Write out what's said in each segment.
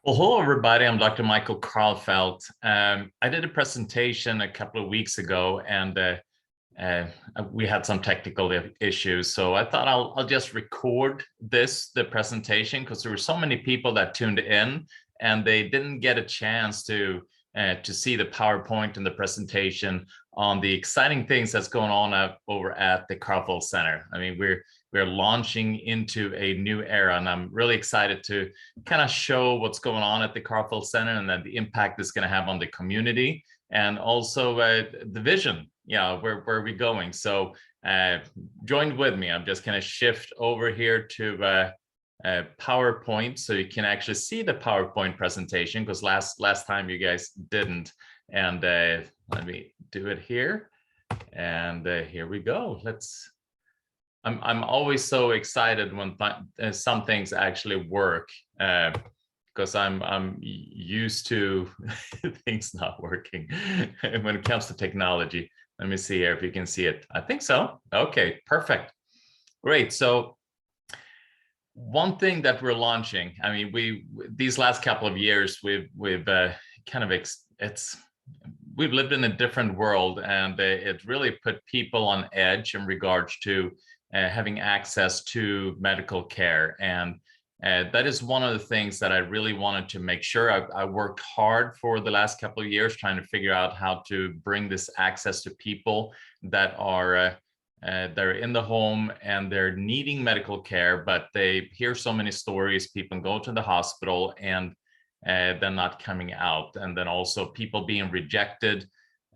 Well, hello, everybody. I'm Dr. Michael Karlfeldt. I did a presentation a couple of weeks ago, and uh, we had some technical issues. So I thought I'll just record the presentation, because there were so many people that tuned in, and they didn't get a chance to see the PowerPoint and the presentation on the exciting things that's going on over at the Karlfeldt Center. I mean, we're launching into a new era, and I'm really excited to kind of show what's going on at the Karlfeldt Center and then the impact it's going to have on the community, and also the vision. Where are we going? So join with me. I'm just going to shift over here to PowerPoint so you can actually see the PowerPoint presentation, because last time you guys didn't. And let me do it here. And here we go. I'm always so excited when some things actually work, because I'm used to things not working when it comes to technology. Let me see here if you can see it. I think so. Okay, perfect. Great. So one thing that we're launching, I mean, these last couple of years, we've lived in a different world, and it really put people on edge in regards to having access to medical care. And that is one of the things that I really wanted to make sure. I worked hard for the last couple of years trying to figure out how to bring this access to people that are they're in the home and they're needing medical care, but they hear so many stories. People go to the hospital and they're not coming out, and then also people being rejected,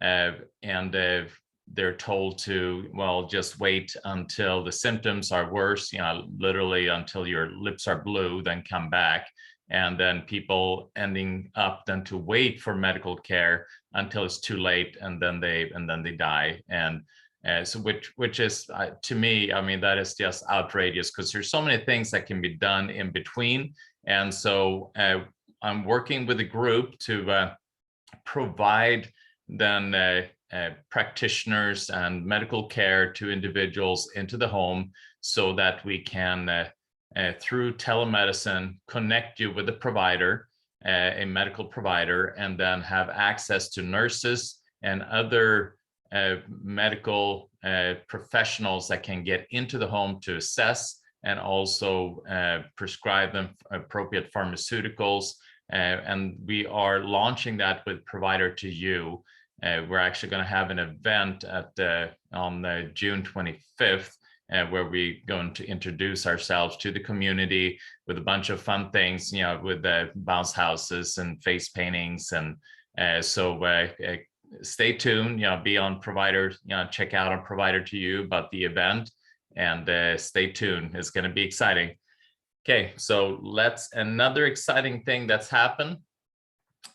and they're told to, well, just wait until the symptoms are worse, literally until your lips are blue, then come back. And then people ending up then to wait for medical care until it's too late, and then they die. And so which is, to me, I mean, that is just outrageous, because there's so many things that can be done in between. And so I'm working with a group to provide then practitioners and medical care to individuals into the home, so that we can, through telemedicine, connect you with a provider, a medical provider, and then have access to nurses and other medical professionals that can get into the home to assess and also prescribe them appropriate pharmaceuticals. And we are launching that with Provider to You. We're actually going to have an event on June 25th, where we're going to introduce ourselves to the community with a bunch of fun things, with the bounce houses and face paintings. And so stay tuned, be on Provider, check out on Provider to You about the event, and stay tuned. It's going to be exciting. Okay, so another exciting thing that's happened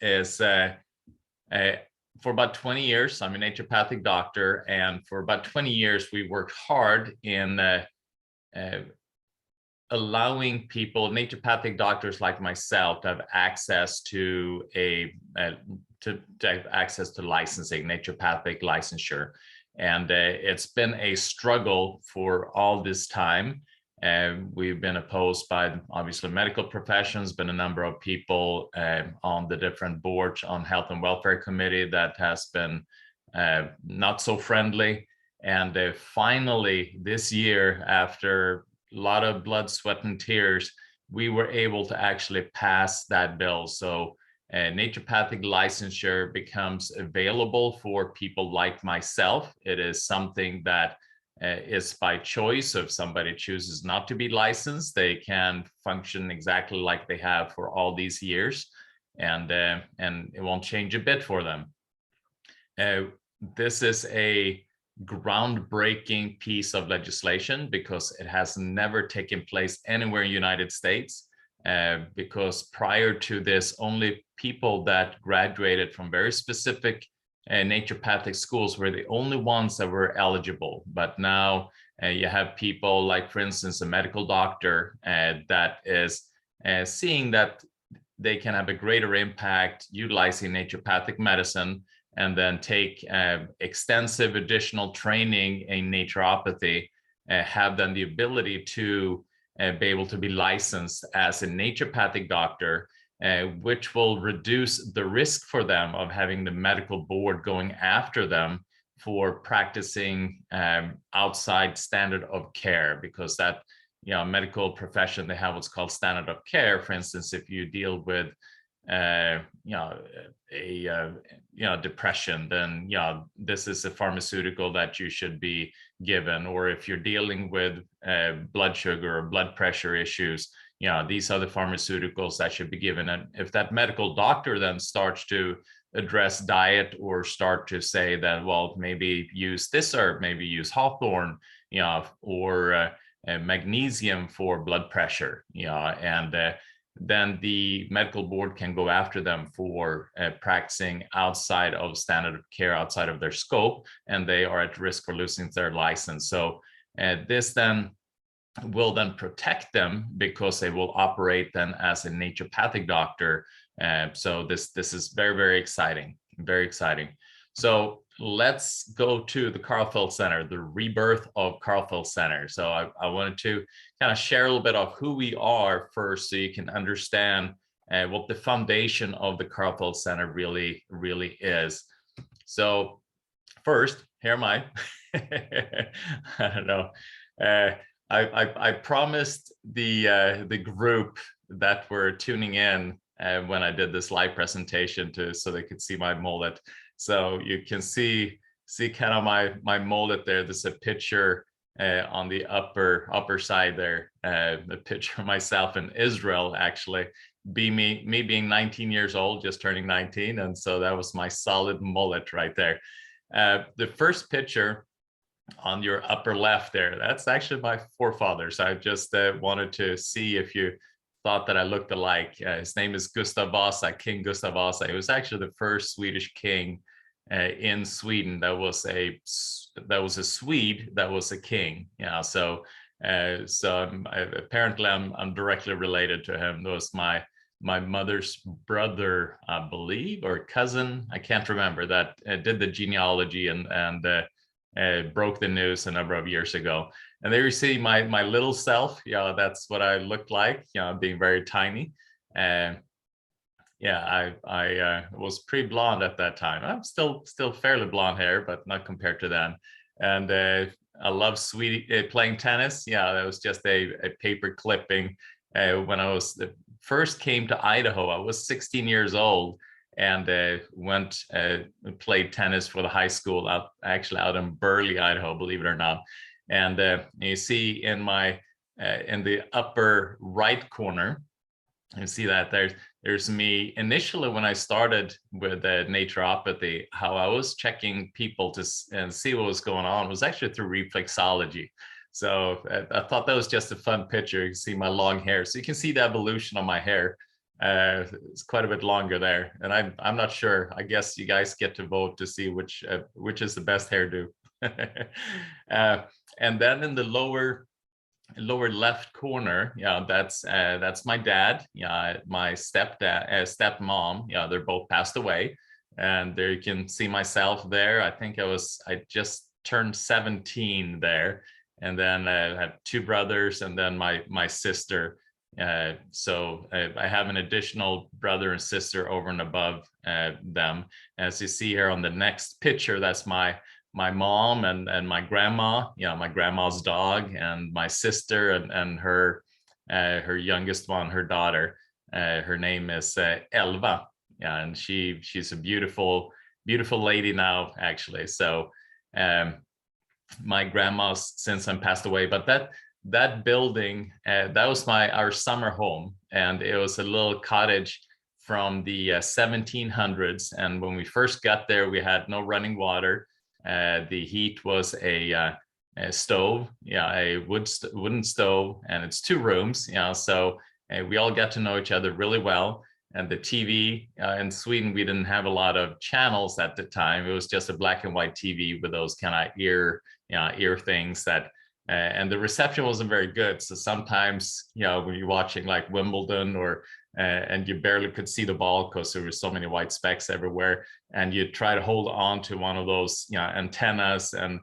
is for about 20 years, I'm a naturopathic doctor, and for about 20 years, we worked hard in allowing people, naturopathic doctors like myself, to have access to access to licensing, naturopathic licensure. And it's been a struggle for all this time. We've been opposed by, obviously, medical professions, been a number of people on the different boards on Health and Welfare Committee that has been not so friendly. And finally, this year, after a lot of blood, sweat, and tears, we were able to actually pass that bill. So naturopathic licensure becomes available for people like myself. It is something that is by choice. So if somebody chooses not to be licensed, they can function exactly like they have for all these years, and it won't change a bit for them. This is a groundbreaking piece of legislation, because it has never taken place anywhere in the United States. Because prior to this, only people that graduated from very specific naturopathic schools were the only ones that were eligible. But now you have people like, for instance, a medical doctor that is seeing that they can have a greater impact utilizing naturopathic medicine, and then take extensive additional training in naturopathy, have then the ability to be able to be licensed as a naturopathic doctor. which will reduce the risk for them of having the medical board going after them for practicing outside standard of care, because that, medical profession, they have what's called standard of care. For instance, if you deal with depression, then this is a pharmaceutical that you should be given. Or if you're dealing with blood sugar or blood pressure issues, these are the pharmaceuticals that should be given. And if that medical doctor then starts to address diet or start to say that, well, maybe use this herb, maybe use hawthorn, or magnesium for blood pressure, and then the medical board can go after them for practicing outside of standard of care, outside of their scope, and they are at risk for losing their license. So this then will then protect them, because they will operate then as a naturopathic doctor. So this is very, very exciting, very exciting. So let's go to the Karlfeldt Center, the rebirth of Karlfeldt Center. So I wanted to kind of share a little bit of who we are first, so you can understand what the foundation of the Karlfeldt Center really is. So first, here am I. I don't know. I promised the group that were tuning in when I did this live presentation so they could see my mullet. So you can see kind of my mullet there. There's a picture on the upper side there, the picture of myself in Israel, actually, me being 19 years old, just turning 19. And so that was my solid mullet right there. The first picture on your upper left there, that's actually my forefathers. I just wanted to see if you thought that I looked alike. His name is Gustav Vasa, King Gustav Vasa. He was actually the first Swedish king in Sweden that was a Swede that was a king. So apparently I'm directly related to him. That was my mother's brother, I believe, or cousin, I can't remember, that did the genealogy and broke the news a number of years ago. And there you see my little self. That's what I looked like, being very tiny. I was pretty blonde at that time. I'm still fairly blonde hair, but not compared to then. And I love playing tennis. That was just a paper clipping. When I first came to Idaho, I was 16 years old, and went played tennis for the high school out in Burley, Idaho, believe it or not. And you see in the upper right corner, you see that there's me initially when I started with naturopathy. How I was checking people and see what was going on was actually through reflexology. So I thought that was just a fun picture. You can see my long hair, so you can see the evolution of my hair. It's quite a bit longer there, and I'm not sure. I guess you guys get to vote to see which is the best hairdo. And then in the lower left corner, that's my dad, my stepmom. They're both passed away, and there you can see myself there. I think I just turned 17 there, and then I have two brothers, and then my sister. So I have an additional brother and sister over and above them. As you see here on the next picture, that's my mom and my grandma, my grandma's dog, and my sister and her youngest one, her daughter. Her name is Elva, and she's a beautiful lady now, actually. So my grandma's since passed away, but that building, that was our summer home, and it was a little cottage from the 1700s. And when we first got there, we had no running water. The heat was a stove, a wooden stove, and it's 2 rooms. So we all got to know each other really well. And the TV in Sweden, we didn't have a lot of channels at the time. It was just a black and white TV with those kind of ear things that. And the reception wasn't very good. So sometimes, when you're watching like Wimbledon and you barely could see the ball because there were so many white specks everywhere, and you try to hold on to one of those, antennas and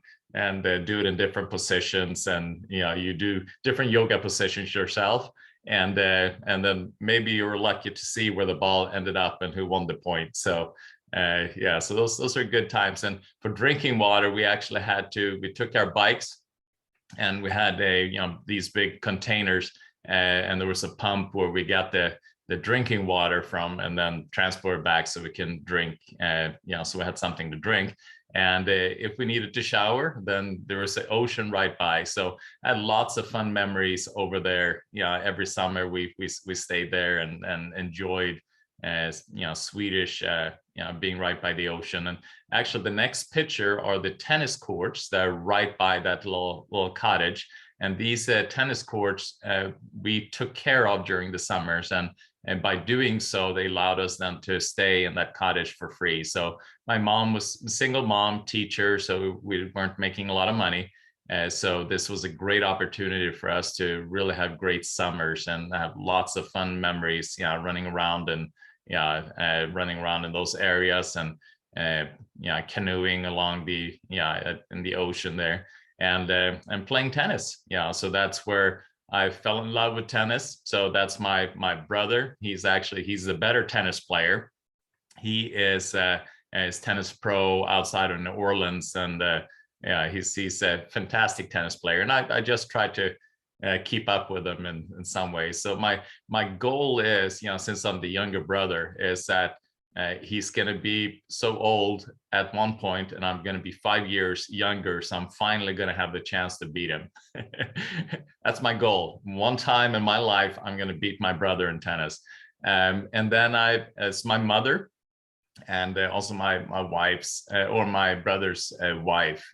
do it in different positions, and you do different yoga positions yourself. and then maybe you were lucky to see where the ball ended up and who won the point. So yeah, so those are good times. And for drinking water, we actually we took our bikes, and we had these big containers, and there was a pump where we got the drinking water from, and then transport it back so we can drink, so we had something to drink. And if we needed to shower, then there was an ocean right by. So I had lots of fun memories over there. Every summer we stayed there and enjoyed Swedish, being right by the ocean. And actually the next picture are the tennis courts that are right by that little cottage. And these tennis courts we took care of during the summers, and by doing so, they allowed us then to stay in that cottage for free. So my mom was a single mom teacher, so we weren't making a lot of money. So this was a great opportunity for us to really have great summers and have lots of fun memories, running around and running around in those areas, and canoeing along in the ocean there, and playing tennis. So that's where I fell in love with tennis. So that's my brother. He's the better tennis player. He is tennis pro outside of New Orleans, and he's a fantastic tennis player. And I just try to keep up with him in some ways. So my goal is, since I'm the younger brother, is that he's going to be so old at one point, and I'm going to be 5 years younger. So I'm finally going to have the chance to beat him. That's my goal. One time in my life, I'm going to beat my brother in tennis. And then as my mother, and also my wife's or my brother's wife,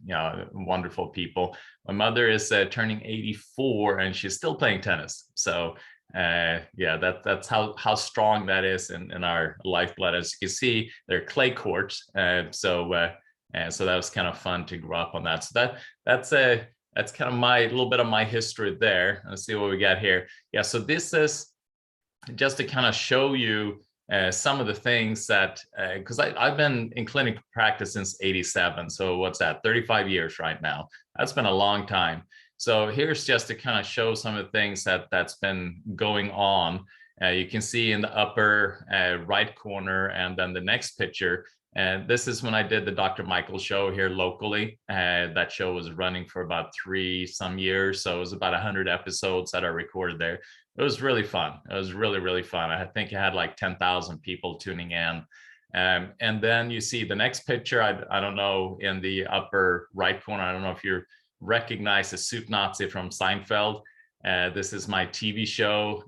wonderful people. My mother is turning 84, and she's still playing tennis. So that's how strong that is in our lifeblood. As you can see, they're clay courts, so that was kind of fun to grow up on that. So that's kind of my little bit of my history there. Let's see what we got here. So this is just to kind of show you some of the things that, because I've been in clinical practice since '87. So what's that? 35 years right now. That's been a long time. So here's just to kind of show some of the things that's been going on. You can see in the upper right corner, and then the next picture. And this is when I did the Dr. Michael show here locally. That show was running for about 3 some years. So it was about 100 episodes that I recorded there. It was really fun. It was really, really fun. I think it had like 10,000 people tuning in. And then you see the next picture. I don't know, in the upper right corner, I don't know if you recognize the Soup Nazi from Seinfeld. This is my TV show,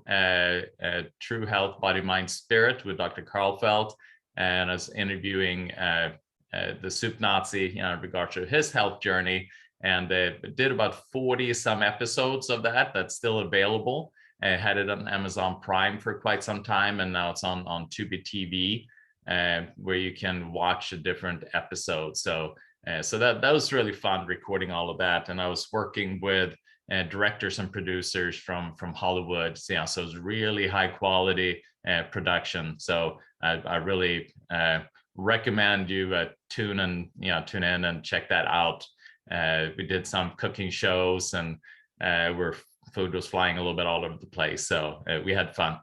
True Health, Body, Mind, Spirit, with Dr. Karlfeldt. And I was interviewing the Soup Nazi in regard to his health journey, and did about 40 some episodes of that. That's still available. I had it on Amazon Prime for quite some time, and now it's on Tubi TV, where you can watch the different episodes. So that was really fun recording all of that. And I was working with directors and producers from Hollywood. So it was really high quality production. So I really recommend you tune in and check that out. We did some cooking shows, and where food was flying a little bit all over the place. So we had fun.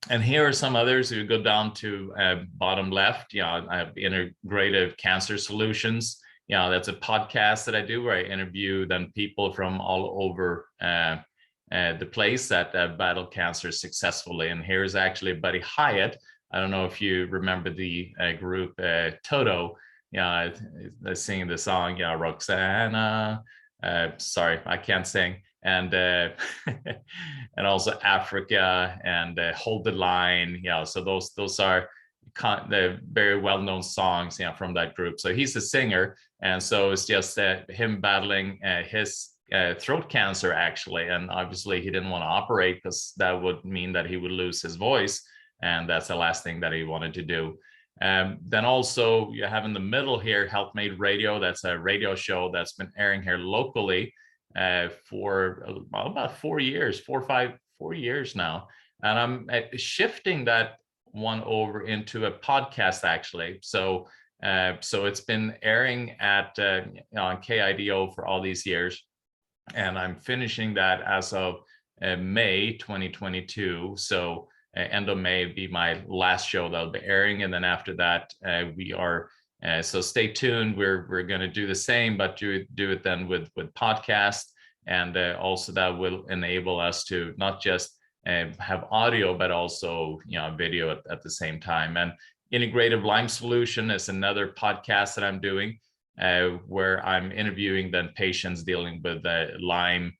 And here are some others. You go down to bottom left. I have Integrative Cancer Solutions. That's a podcast that I do where I interview then people from all over the place that battle cancer successfully. And here's actually Buddy Hyatt. I don't know if you remember the group Toto. They're singing the song, Roxana. Sorry, I can't sing. And and also Africa and Hold the Line. So those are the very well-known songs from that group. So he's a singer, and so it's just him battling his throat cancer, actually. And obviously he didn't want to operate, because that would mean that he would lose his voice, and that's the last thing that he wanted to do. Then also you have in the middle here Health Made Radio. That's a radio show that's been airing here locally for about 4 years, 4 years now. And I'm shifting that one over into a podcast, actually. So it's been airing at on KIDO for all these years, and I'm finishing that as of May 2022. So end of May be my last show that'll be airing, and then after that we are. So stay tuned. We're going to do the same, but do it then with podcast, and also that will enable us to not just have audio, but also video at the same time. And Integrative Lyme Solution is another podcast that I'm doing, where I'm interviewing then patients dealing with Lyme,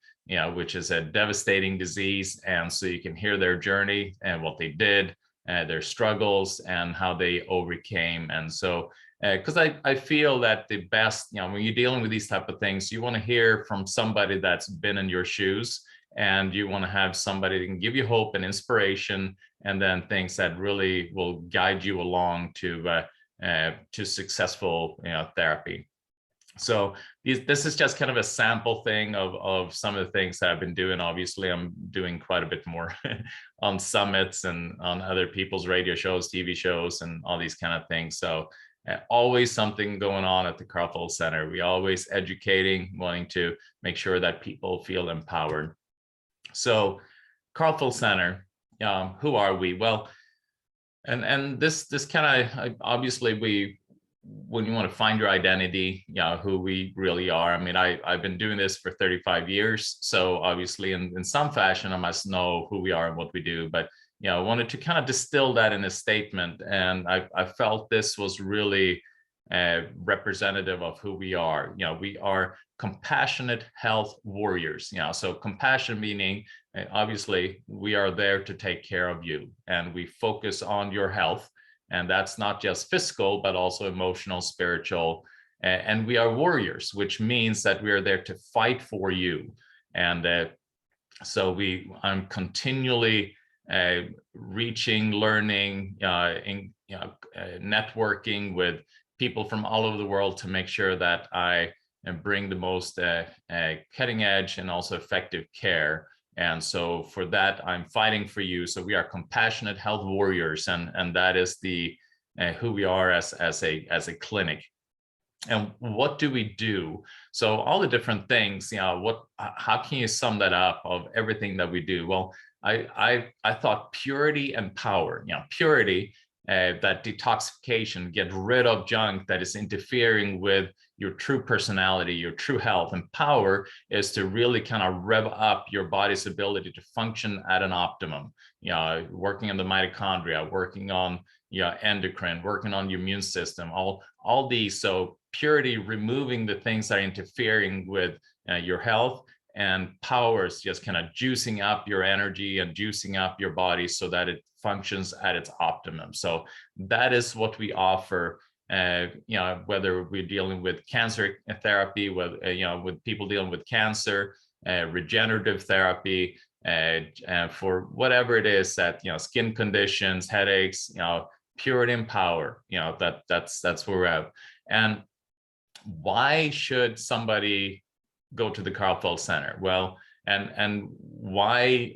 which is a devastating disease. And so you can hear their journey and what they did, their struggles, and how they overcame. And so, because I feel that the best, when you're dealing with these type of things, you want to hear from somebody that's been in your shoes, and you want to have somebody that can give you hope and inspiration, and then things that really will guide you along to successful therapy. So this is just kind of a sample thing of some of the things that I've been doing. Obviously, I'm doing quite a bit more on summits and on other people's radio shows, TV shows, and all these kind of things. So always something going on at the Karlfeldt Center. We always educating, wanting to make sure that people feel empowered. So Karlfeldt Center, who are we? Well, and this kind of, obviously when you want to find your identity, who we really are. I mean, I've been doing this for 35 years. So obviously in some fashion, I must know who we are and what we do, but I wanted to kind of distill that in a statement. And I felt this was really representative of who we are. We are compassionate health warriors. So compassion meaning, obviously, we are there to take care of you, and we focus on your health. And that's not just physical, but also emotional, spiritual. And we are warriors, which means that we are there to fight for you. And so I'm continually reaching, learning, networking with people from all over the world to make sure that I bring the most cutting edge and also effective care. And so for that, I'm fighting for you. So we are compassionate health warriors, and that is the who we are as a clinic. And what do we do? So all the different things, how can you sum that up of everything that we do? Well, I thought purity and power. Purity, that detoxification, get rid of junk that is interfering with your true personality, your true health. And power is to really kind of rev up your body's ability to function at an optimum. Working on the mitochondria, working on endocrine, working on your immune system, all these. So purity, removing the things that are interfering with your health, and power is just kind of juicing up your energy and juicing up your body so that it functions at its optimum. So that is what we offer. Whether we're dealing with cancer therapy, with people dealing with cancer, regenerative therapy, for whatever it is that skin conditions, headaches, purity and power. That's where we're at. And why should somebody go to the Karlfeldt Center? Well, and why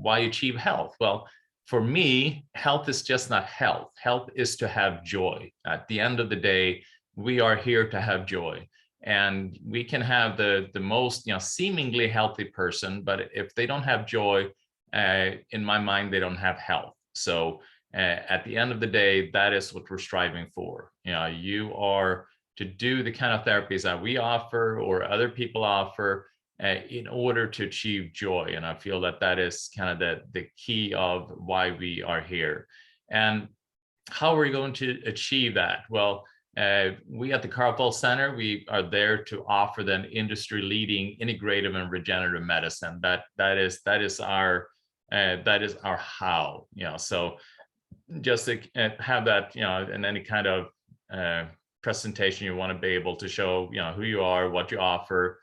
achieve health? Well, for me, health is just not health. Health is to have joy. At the end of the day, we are here to have joy. And we can have the most seemingly healthy person, but if they don't have joy, in my mind, they don't have health. So at the end of the day, that is what we're striving for. You are to do the kind of therapies that we offer or other people offer in order to achieve joy. And I feel that is kind of the key of why we are here. And how are we going to achieve that? Well, we at the Karlfeldt Center, we are there to offer the industry-leading integrative and regenerative medicine. That is our how. So just to have that, in any kind of presentation, you want to be able to show who you are, what you offer,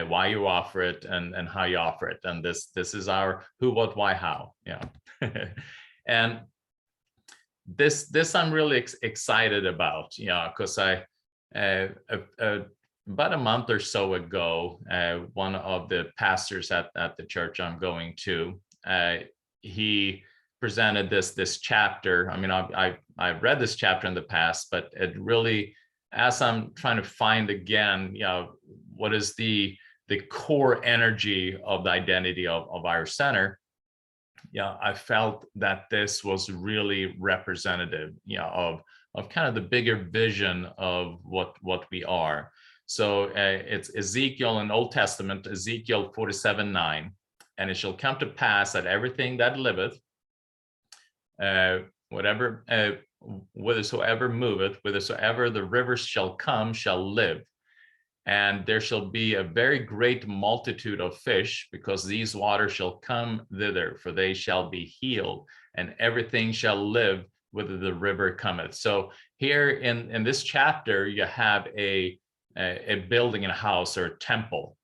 why you offer it, and how you offer it. And this is our who, what, why, how. And this I'm really excited about, because about a month or so ago, one of the pastors at the church I'm going to, he presented this chapter. I mean, I've read this chapter in the past, but it really, as I'm trying to find again, what is the the core energy of the identity of our center, I felt that this was really representative, of kind of the bigger vision of what we are. So it's Ezekiel in Old Testament, Ezekiel 47:9, and it shall come to pass that everything that liveth, whatever, whithersoever moveth, whithersoever the rivers shall come, shall live. And there shall be a very great multitude of fish, because these waters shall come thither, for they shall be healed, and everything shall live whither the river cometh. So here in this chapter, you have a building, a house, or a temple.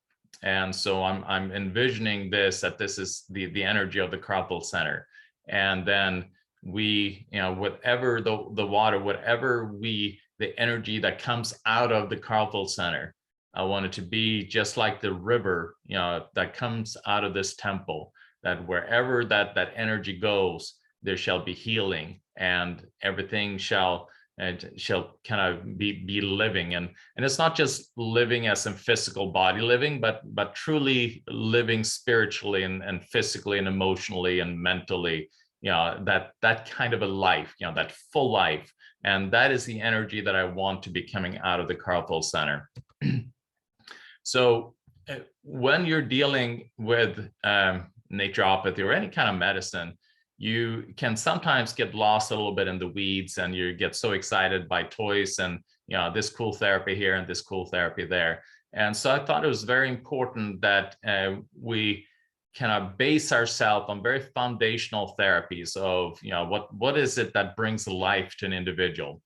And so I'm envisioning this, that this is the energy of the Karlfeldt Center. And then we, whatever the water, whatever the energy that comes out of the Karlfeldt Center, I want it to be just like the river, that comes out of this temple, that wherever that energy goes, there shall be healing, and everything shall kind of be living. And it's not just living as in physical body living, but truly living spiritually and physically and emotionally and mentally, that kind of a life, that full life. And that is the energy that I want to be coming out of the Karlfeldt Center. So when you're dealing with naturopathy or any kind of medicine, you can sometimes get lost a little bit in the weeds, and you get so excited by toys and, this cool therapy here and this cool therapy there. And so I thought it was very important that we kind of base ourselves on very foundational therapies of, what is it that brings life to an individual.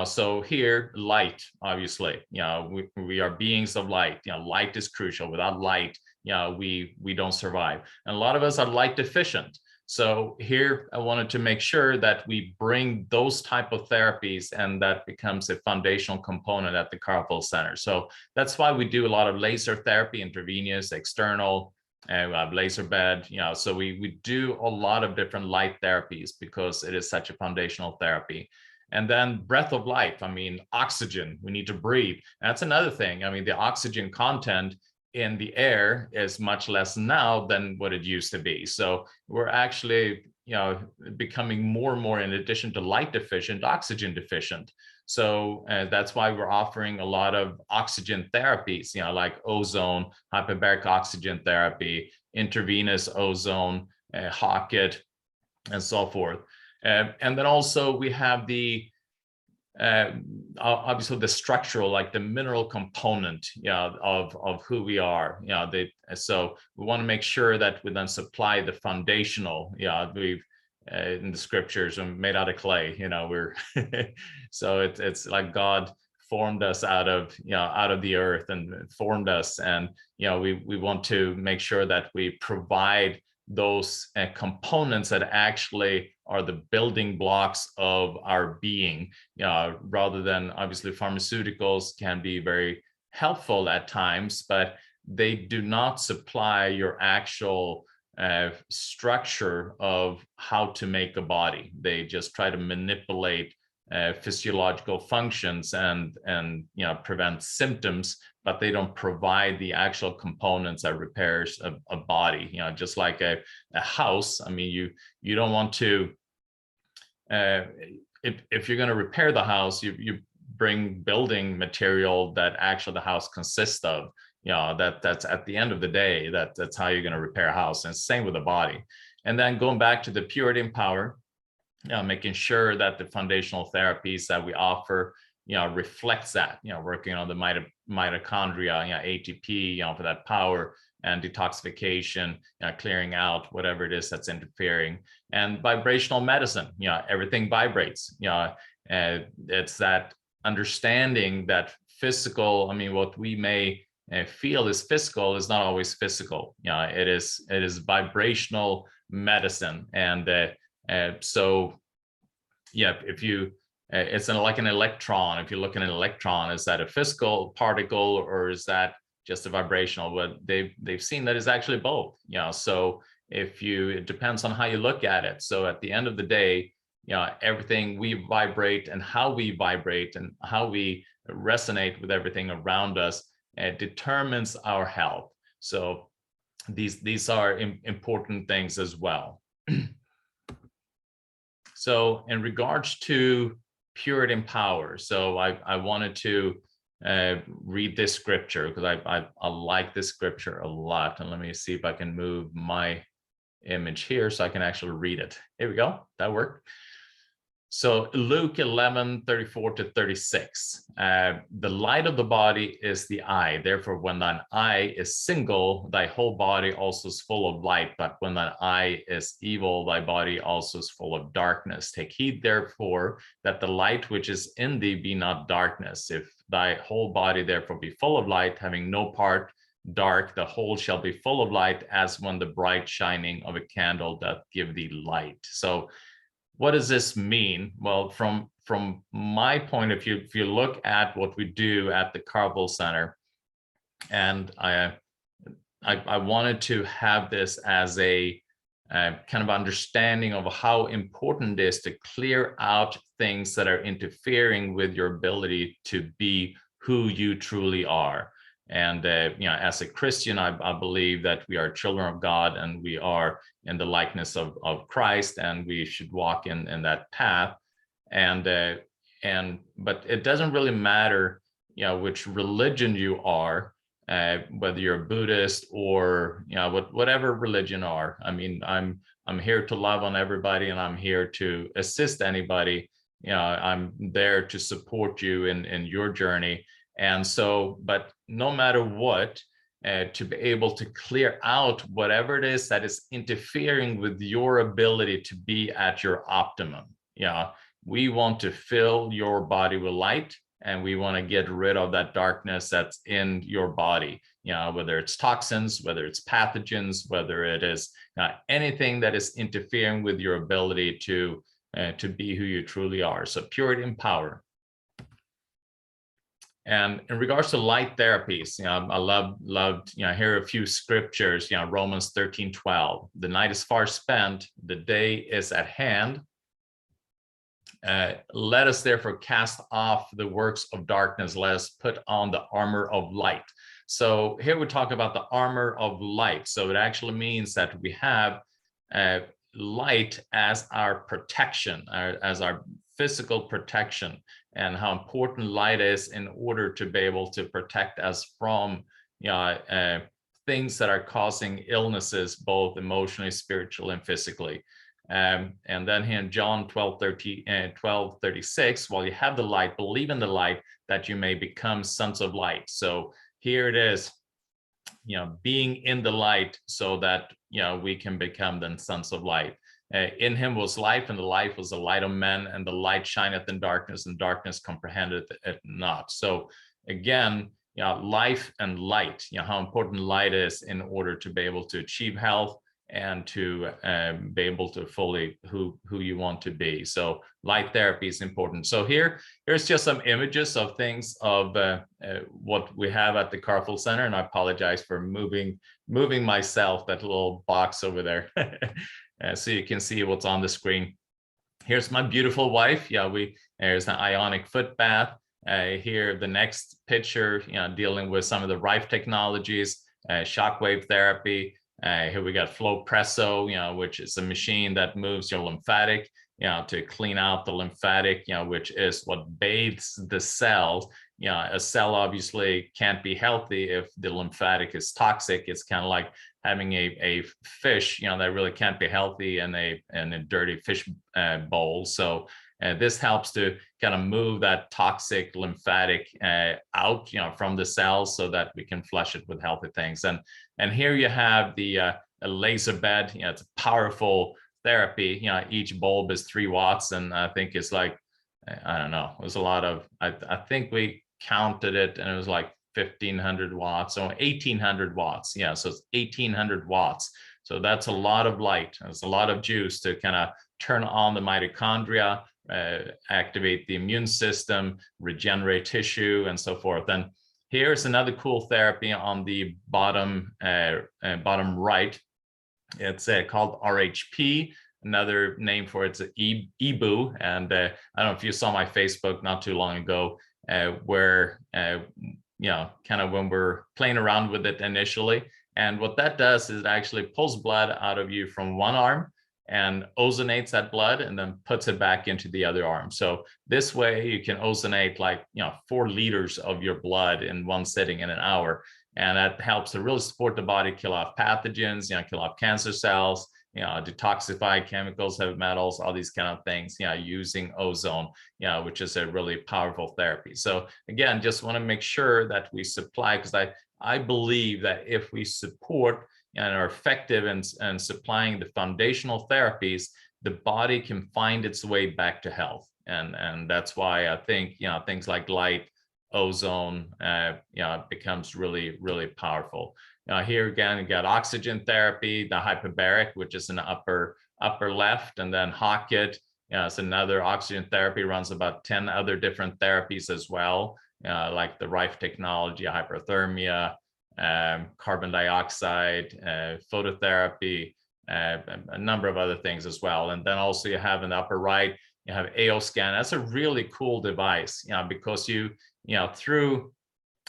So here, light, obviously, we are beings of light. Light is crucial. Without light, we don't survive. And a lot of us are light deficient. So here, I wanted to make sure that we bring those type of therapies, and that becomes a foundational component at the Karlfeldt Center. So that's why we do a lot of laser therapy, intravenous, external, and we have laser bed. So we do a lot of different light therapies because it is such a foundational therapy. And then breath of life, oxygen, we need to breathe. That's another thing. The oxygen content in the air is much less now than what it used to be. So we're actually, becoming more and more, in addition to light deficient, oxygen deficient. So that's why we're offering a lot of oxygen therapies, like ozone, hyperbaric oxygen therapy, intravenous ozone, Hocket, and so forth. And then also we have the obviously the structural, like the mineral component, of who we are. So we want to make sure that we then supply the foundational. We've in the scriptures, are made out of clay. We're so it's like God formed us out of the earth and formed us, and we want to make sure that we provide those components that actually are the building blocks of our being, rather than, obviously, pharmaceuticals can be very helpful at times, but they do not supply your actual structure of how to make a body. They just try to manipulate physiological functions and prevent symptoms, but they don't provide the actual components that repairs a body. Just like a house. You don't want to, if you're going to repair the house, you bring building material that actually the house consists of. That's at the end of the day, that's how you're going to repair a house. And same with the body. And then going back to the purity and power, making sure that the foundational therapies that we offer, reflects that, working on the mitochondria, ATP, for that power and detoxification, clearing out whatever it is that's interfering. And vibrational medicine, everything vibrates. It's that understanding that physical, what we may feel is physical is not always physical. It is vibrational medicine. And so if you it's like an electron. If you look at an electron, is that a physical particle or is that just a vibrational? But they've seen that it's actually both. So it depends on how you look at it. So at the end of the day, everything we vibrate and how we vibrate and how we resonate with everything around us determines our health. So these are important things as well. So in regards to purity and power, so I wanted to read this scripture because I like this scripture a lot. And let me see if I can move my image here so I can actually read it. Here we go. That worked. So Luke 11:34-36. The light of the body is the eye. Therefore, when thine eye is single, thy whole body also is full of light. But when thine eye is evil, thy body also is full of darkness. Take heed, therefore, that the light which is in thee be not darkness. If thy whole body therefore be full of light, having no part dark, the whole shall be full of light, as when the bright shining of a candle doth give thee light. So what does this mean? Well, from my point of view, if you look at what we do at the Karlfeldt Center, and I wanted to have this as a kind of understanding of how important it is to clear out things that are interfering with your ability to be who you truly are. And as a Christian, I believe that we are children of God and we are in the likeness of Christ, and we should walk in that path. But it doesn't really matter, which religion you are, whether you're a Buddhist or whatever religion are. I mean, I'm here to love on everybody, and I'm here to assist anybody. I'm there to support you in your journey. And so, but no matter what, to be able to clear out whatever it is that is interfering with your ability to be at your optimum. We want to fill your body with light, and we want to get rid of that darkness that's in your body, whether it's toxins, whether it's pathogens, whether it is anything that is interfering with your ability to be who you truly are. So purity and power. And in regards to light therapies, I loved, here are a few scriptures, Romans 13:12. The night is far spent, the day is at hand. Let us therefore cast off the works of darkness. Let us put on the armor of light. So here we talk about the armor of light. So it actually means that we have light as our protection, as our physical protection, and how important light is in order to be able to protect us from things that are causing illnesses, both emotionally, spiritually, and physically. And then here in John 12:36, while you have the light, believe in the light, that you may become sons of light. So here it is, being in the light so that we can become then sons of light. In him was life, and the life was the light of men, and the light shineth in darkness, and darkness comprehended it not. So again, life and light, how important light is in order to be able to achieve health and to be able to fully who you want to be. So light therapy is important. So here's just some images of things of what we have at the Karlfeldt Center, and I apologize for moving myself, that little box over there. So you can see what's on the screen. Here's my beautiful wife. There's an ionic foot bath. Here, the next picture, dealing with some of the Rife technologies, shockwave therapy. Here we got Flow Presso, which is a machine that moves your lymphatic, to clean out the lymphatic, which is what bathes the cells. A cell obviously can't be healthy if the lymphatic is toxic. It's kind of like having a fish, that really can't be healthy in a dirty fish bowl. So this helps to kind of move that toxic lymphatic out, from the cells, so that we can flush it with healthy things. And here you have the a laser bed. It's a powerful therapy. Each bulb is 3 watts, and I think it's like, I don't know, it was a lot of, I think we counted it, and it was like 1,500 watts, so 1,800 watts. So it's 1,800 watts. So that's a lot of light. It's a lot of juice to kind of turn on the mitochondria, activate the immune system, regenerate tissue, and so forth. And here's another cool therapy on the bottom right. It's called RHP. Another name for it's EBU. And I don't know if you saw my Facebook not too long ago, where kind of when we're playing around with it initially, And what that does is it actually pulls blood out of you from one arm and ozonates that blood and then puts it back into the other arm. So this way you can ozonate like 4 liters of your blood in one sitting in an hour. And that helps to really support the body, kill off pathogens, kill off cancer cells, detoxify chemicals, heavy metals, all these kind of things, using ozone, which is a really powerful therapy. So again, just want to make sure that we supply, because I believe that if we support and are effective in supplying the foundational therapies, the body can find its way back to health. And that's why I think, things like light, ozone, becomes really, really powerful. Here again, you got oxygen therapy, the hyperbaric, which is in the upper left, and then Hockett, it's another oxygen therapy, runs about 10 other different therapies as well, like the Rife technology, hyperthermia, carbon dioxide, phototherapy, a number of other things as well. And then also you have in the upper right, you have AO scan. That's a really cool device, because through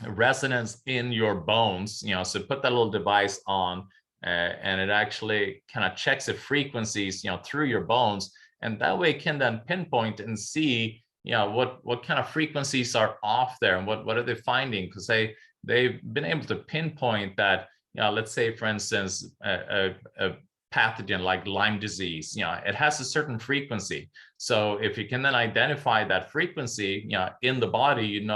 resonance in your bones, so put that little device on, and it actually kind of checks the frequencies, through your bones, and that way it can then pinpoint and see, what kind of frequencies are off there, and what are they finding, because they've been able to pinpoint that, let's say, for instance, a pathogen like Lyme disease, it has a certain frequency. So if you can then identify that frequency, in the body,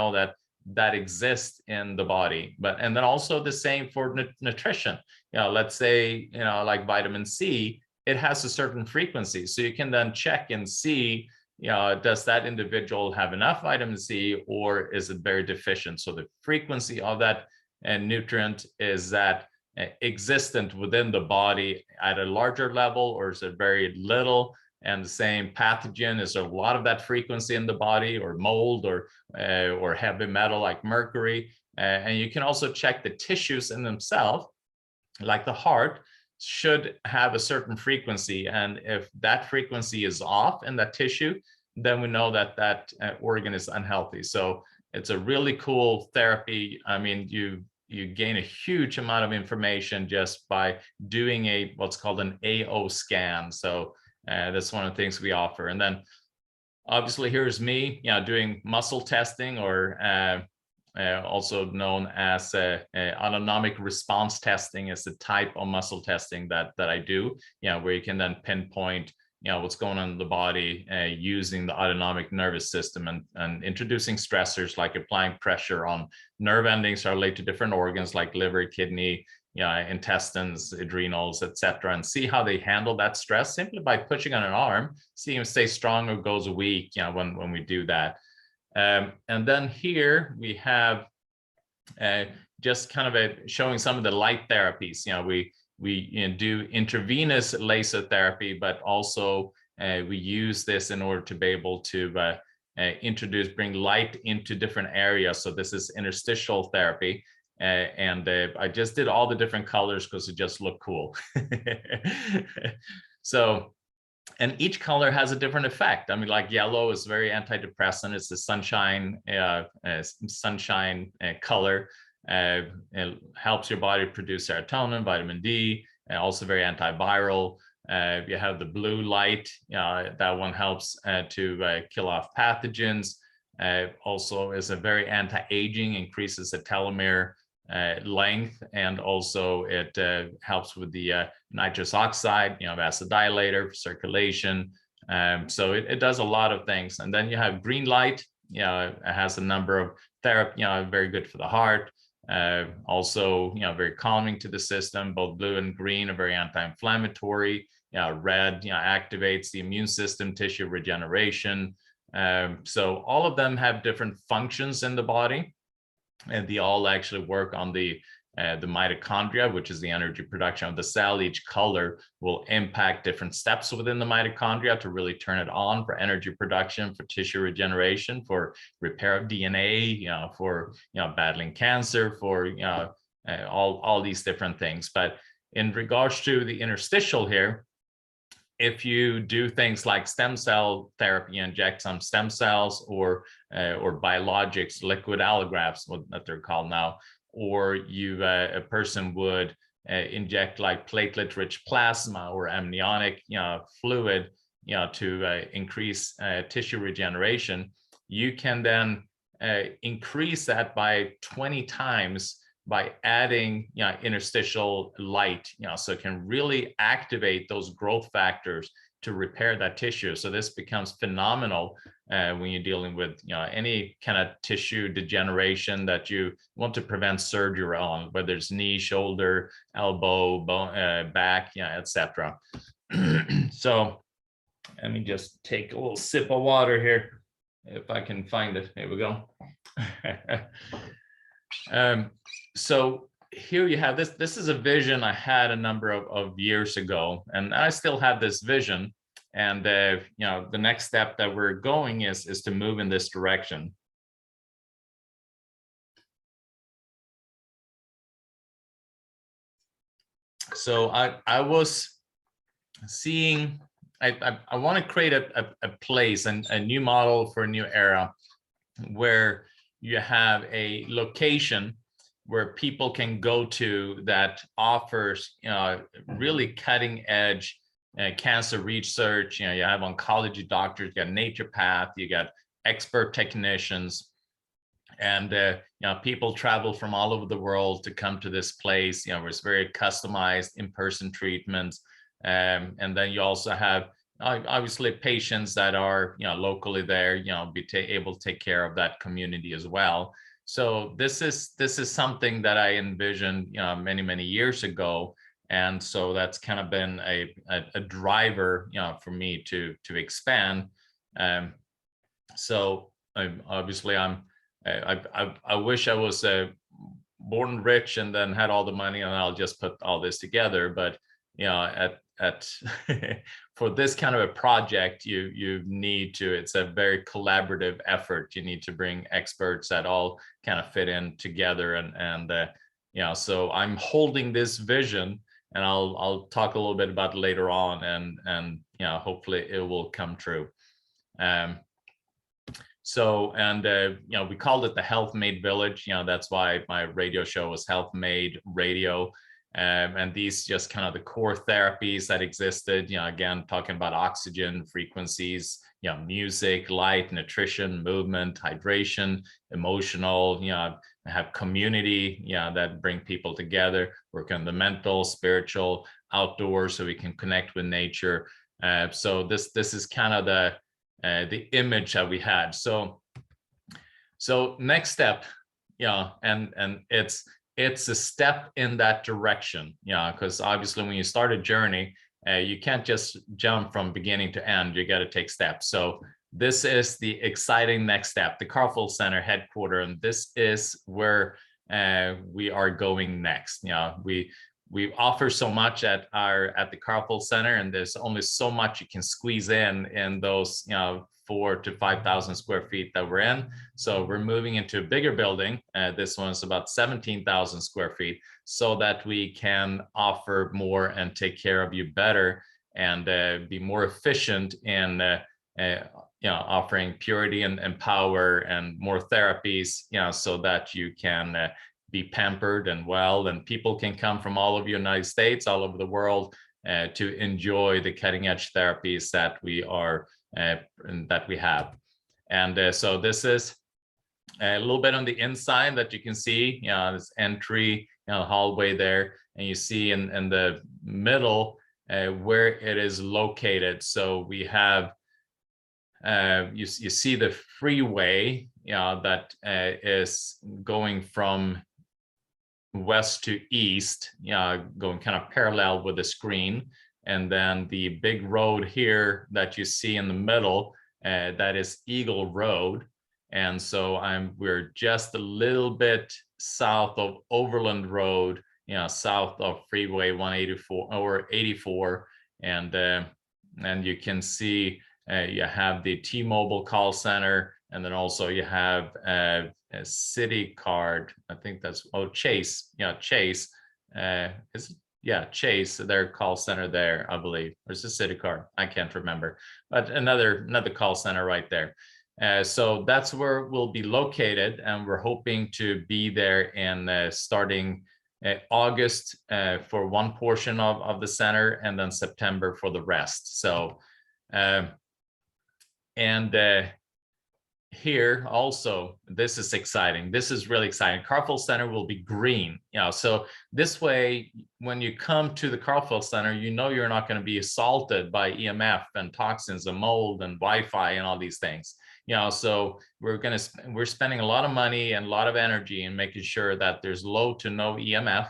that exists in the body. And then also the same for nutrition. Let's say, like vitamin C, it has a certain frequency. So you can then check and see, does that individual have enough vitamin C, or is it very deficient? So the frequency of that nutrient, is that existent within the body at a larger level, or is it very little? And the same pathogen, is there a lot of that frequency in the body, or mold, or heavy metal like mercury? And you can also check the tissues in themselves, like the heart should have a certain frequency, and if that frequency is off in that tissue, then we know that organ is unhealthy. So it's a really cool therapy. I mean, you gain a huge amount of information just by doing what's called an AO scan. So that's one of the things we offer. And then obviously here's me, doing muscle testing, or also known as autonomic response testing, is the type of muscle testing that I do, where you can then pinpoint, what's going on in the body, using the autonomic nervous system, and introducing stressors like applying pressure on nerve endings that relate to different organs like liver, kidney, intestines, adrenals, etc., and see how they handle that stress simply by pushing on an arm, seeing if it stays strong or goes weak, when we do that. And then here we have just kind of showing some of the light therapies. We do intravenous laser therapy, but also we use this in order to be able to bring light into different areas. So this is interstitial therapy. And I just did all the different colors because it just looked cool. So, and each color has a different effect. I mean, like yellow is very antidepressant. It's the sunshine color. It helps your body produce serotonin, vitamin D, and also very antiviral. You have the blue light. That one helps to kill off pathogens. Also is a very anti-aging, increases the telomere length, and also it helps with the nitrous oxide, vasodilator, circulation. So it does a lot of things. And then you have green light. It has a number of therapy, very good for the heart. Also, very calming to the system. Both blue and green are very anti-inflammatory. Red, activates the immune system, tissue regeneration. So all of them have different functions in the body, and they all actually work on the mitochondria, which is the energy production of the cell. Each color will impact different steps within the mitochondria to really turn it on for energy production, for tissue regeneration, for repair of DNA, for battling cancer, for all these different things. But in regards to the interstitial here, if you do things like stem cell therapy, inject some stem cells, or biologics, liquid allografts, what that they're called now, or a person would inject like platelet-rich plasma or amniotic, fluid, to increase tissue regeneration, you can then increase that by 20 times by adding interstitial light, so it can really activate those growth factors to repair that tissue. So this becomes phenomenal when you're dealing with any kind of tissue degeneration that you want to prevent surgery on, whether it's knee, shoulder, elbow, bone, back, etc. So let me just take a little sip of water here, if I can find it. Here we go. So here you have this. This is a vision I had a number of years ago, and I still have this vision. And the next step that we're going is to move in this direction. So I was seeing, I want to create a place and a new model for a new era, where you have a location where people can go to that offers really cutting edge cancer research. You have oncology doctors, you got naturopath, you got expert technicians, and people travel from all over the world to come to this place, where it's very customized in-person treatments. And then you also have obviously patients that are locally there, be able to take care of that community as well. So this is something that I envisioned many years ago, and so that's kind of been a driver for me to expand. So obviously I wish I was born rich and then had all the money and I'll just put all this together, but for this kind of a project, you need to, it's a very collaborative effort. You need to bring experts that all kind of fit in together, and so I'm holding this vision, and I'll talk a little bit about it later on, and hopefully it will come true. So, and we called it the Health Made Village. That's why my radio show was Health Made Radio. And these just kind of the core therapies that existed, again, talking about oxygen, frequencies, music, light, nutrition, movement, hydration, emotional, have community, that bring people together, work on the mental, spiritual, outdoors, so we can connect with nature. So this is kind of the image that we had. So next step, and it's a step in that direction, because obviously when you start a journey, you can't just jump from beginning to end. You got to take steps. So this is the exciting next step, the Karlfeldt Center headquarters, and this is where we are going next. We offer so much at the Karlfeldt Center, and there's only so much you can squeeze in those 4,000 to 5,000 square feet that we're in. So we're moving into a bigger building. This one's about 17,000 square feet, so that we can offer more and take care of you better, and be more efficient in offering purity and power and more therapies, so that you can be pampered and well, and people can come from all over the United States, all over the world, to enjoy the cutting edge therapies that we are that we have. And so this is a little bit on the inside that you can see, this entry, hallway there, and you see in the middle where it is located. So we have you see the freeway that is going from west to east, going kind of parallel with the screen. And then the big road here that you see in the middle, that is Eagle Road. And so we're just a little bit south of Overland Road, south of Freeway 184 or 84. And you can see you have the T-Mobile call center, and then also you have a City Card. I think that's Chase. Chase. Chase, their call center there, I believe. Or is it City Card? I can't remember. But another call center right there. So that's where we'll be located, and we're hoping to be there in starting August for one portion of the center, and then September for the rest. So, here also, this is exciting. This is really exciting. Karlfeldt Center will be green. So this way, when you come to the Karlfeldt Center, you're not going to be assaulted by EMF and toxins and mold and Wi-Fi and all these things. So we're spending a lot of money and a lot of energy in making sure that there's low to no EMF.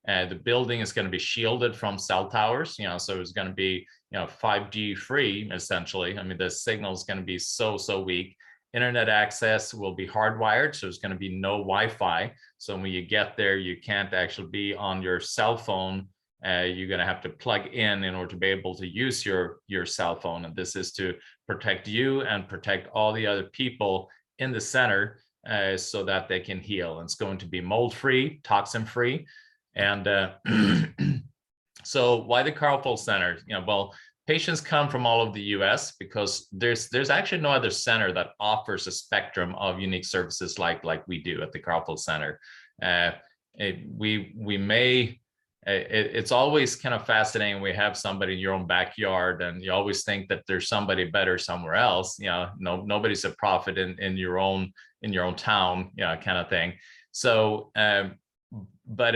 The building is going to be shielded from cell towers. So it's going to be 5G free essentially. I mean, the signal is going to be so weak. Internet access will be hardwired, so there's going to be no Wi-Fi. So when you get there, you can't actually be on your cell phone. You're going to have to plug in order to be able to use your cell phone. And this is to protect you and protect all the other people in the center so that they can heal. And it's going to be mold-free, toxin-free. And so why the Karlfeldt Center? Well, patients come from all over the US because there's actually no other center that offers a spectrum of unique services like we do at the Karlfeldt Center. It's always kind of fascinating. We have somebody in your own backyard, and you always think that there's somebody better somewhere else. Nobody's a prophet in your own town, kind of thing. So, but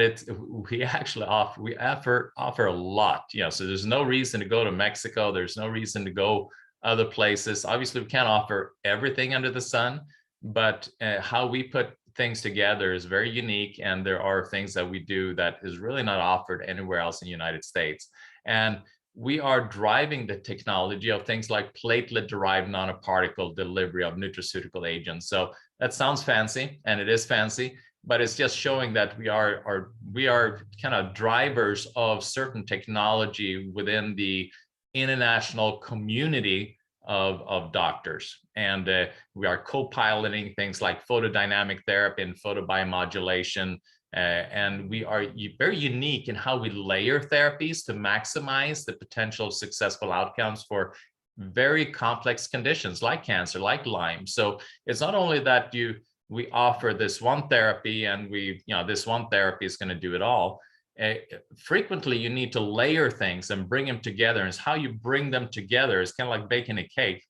we actually offer a lot. So there's no reason to go to Mexico. There's no reason to go other places. Obviously, we can't offer everything under the sun, but how we put things together is very unique, and there are things that we do that is really not offered anywhere else in the United States. And we are driving the technology of things like platelet-derived nanoparticle delivery of nutraceutical agents. So that sounds fancy, and it is fancy, but it's just showing that we are kind of drivers of certain technology within the international community of doctors. And we are co-piloting things like photodynamic therapy and photobiomodulation. And we are very unique in how we layer therapies to maximize the potential of successful outcomes for very complex conditions like cancer, like Lyme. So it's not only that we offer this one therapy and this one therapy is going to do it all. Frequently, you need to layer things and bring them together. And it's how you bring them together. It's kind of like baking a cake.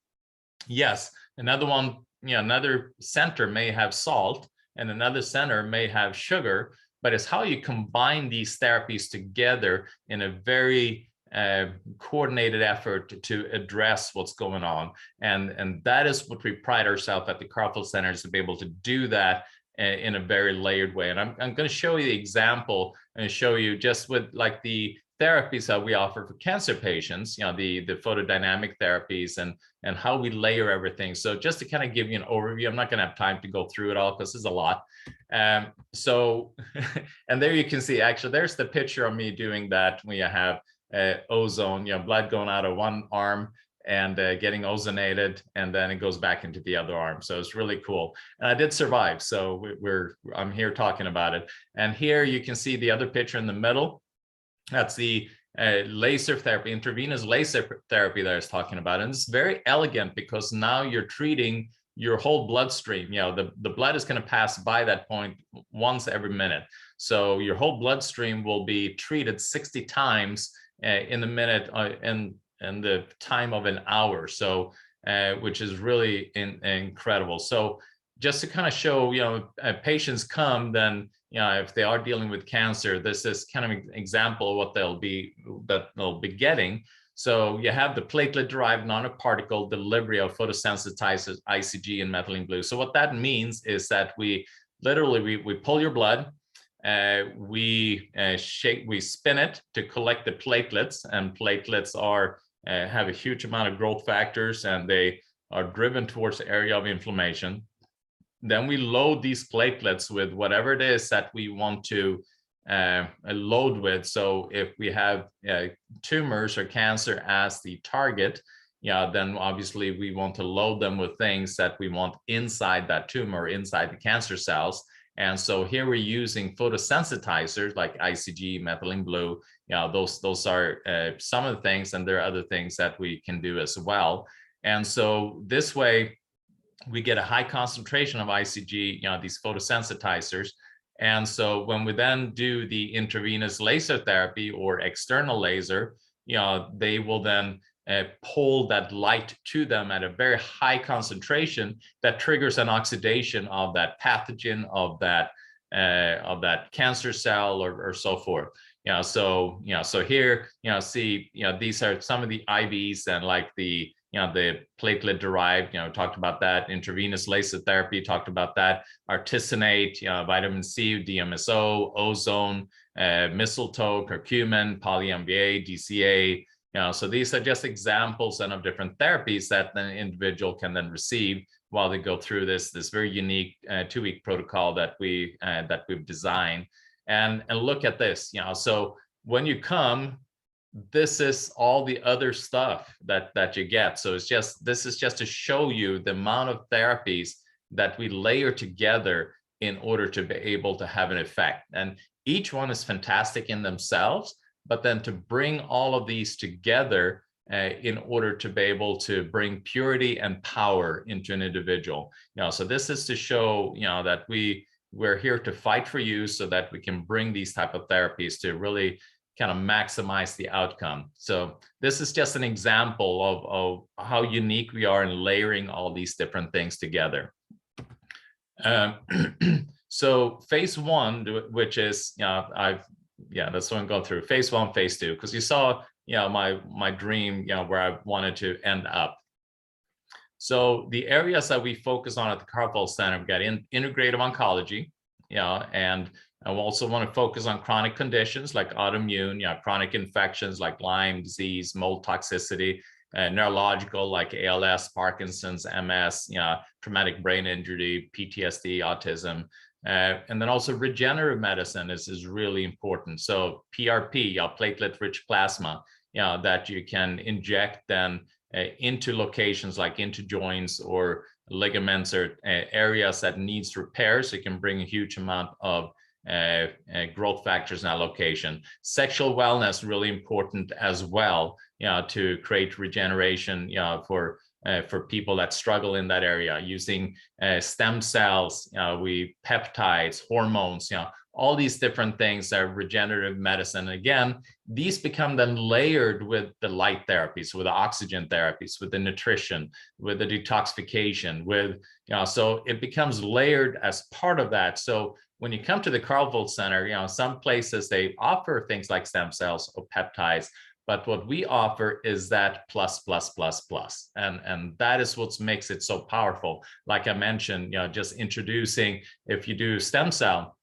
Yes, another center may have salt and another center may have sugar, but it's how you combine these therapies together in a very coordinated effort to address what's going on. And that is what we pride ourselves at the Karlfeldt Center, is to be able to do that in a very layered way. And I'm going to show you the example and show you just with like the therapies that we offer for cancer patients, the photodynamic therapies and how we layer everything. So just to kind of give you an overview, I'm not going to have time to go through it all because there's a lot. So, and there you can see, actually, there's the picture of me doing that when you have ozone, blood going out of one arm and getting ozonated, and then it goes back into the other arm. So it's really cool. And I did survive. So I'm here talking about it. And here you can see the other picture in the middle. That's the laser therapy, intravenous laser therapy that I was talking about. And it's very elegant because now you're treating your whole bloodstream. The blood is going to pass by that point once every minute. So your whole bloodstream will be treated 60 times in the minute and the time of an hour. So, which is really incredible. So just to kind of show, patients come, then, if they are dealing with cancer, this is kind of an example of what they'll be getting. So you have the platelet-derived nanoparticle delivery of photosensitizers, ICG and methylene blue. So what that means is that we pull your blood, we spin it to collect the platelets, and platelets have a huge amount of growth factors, and they are driven towards the area of inflammation. Then we load these platelets with whatever it is that we want to load with. So if we have tumors or cancer as the target, then obviously we want to load them with things that we want inside that tumor, inside the cancer cells. And so here we're using photosensitizers like ICG, methylene blue. Those are some of the things, and there are other things that we can do as well. And so this way, we get a high concentration of ICG, these photosensitizers, And so when we then do the intravenous laser therapy or external laser, they will then pull that light to them at a very high concentration that triggers an oxidation of that pathogen, of that cancer cell, or so forth. So here, see, these are some of the IVs, and like the platelet derived, talked about that. Intravenous laser therapy, talked about that. Artesunate, vitamin C, DMSO, ozone, mistletoe, curcumin, poly-MBA, DCA. So these are just examples of different therapies that an individual can then receive while they go through this very unique 2-week protocol that we've designed. And look at this, so when you come, this is all the other stuff that you get. So this is just to show you the amount of therapies that we layer together in order to be able to have an effect. And each one is fantastic in themselves, but then to bring all of these together in order to be able to bring purity and power into an individual. So this is to show, that we're here to fight for you so that we can bring these type of therapies to really kind of maximize the outcome. So this is just an example of how unique we are in layering all these different things together. So phase 1, which is, that's what I'm going through, phase 1, phase 2, because you saw, my dream, where I wanted to end up. So the areas that we focus on at the Karlfeldt Center, we've got integrative oncology, and I also want to focus on chronic conditions like autoimmune, chronic infections like Lyme disease, mold toxicity, neurological like ALS, Parkinson's, MS, traumatic brain injury, PTSD, autism. And then also regenerative medicine is really important. So PRP, platelet-rich plasma, that you can inject then into locations like into joints or ligaments or areas that needs repair, so you can bring a huge amount of growth factors in that location. Sexual wellness, really important as well, to create regeneration, for people that struggle in that area, using stem cells, peptides, hormones, all these different things are regenerative medicine. And again, these become then layered with the light therapies, with the oxygen therapies, with the nutrition, with the detoxification, with, so it becomes layered as part of that. So when you come to the Karlfeldt Center, some places they offer things like stem cells or peptides, but what we offer is that plus, plus, plus, plus. And that is what makes it so powerful. Like I mentioned, just introducing, if you do stem cell,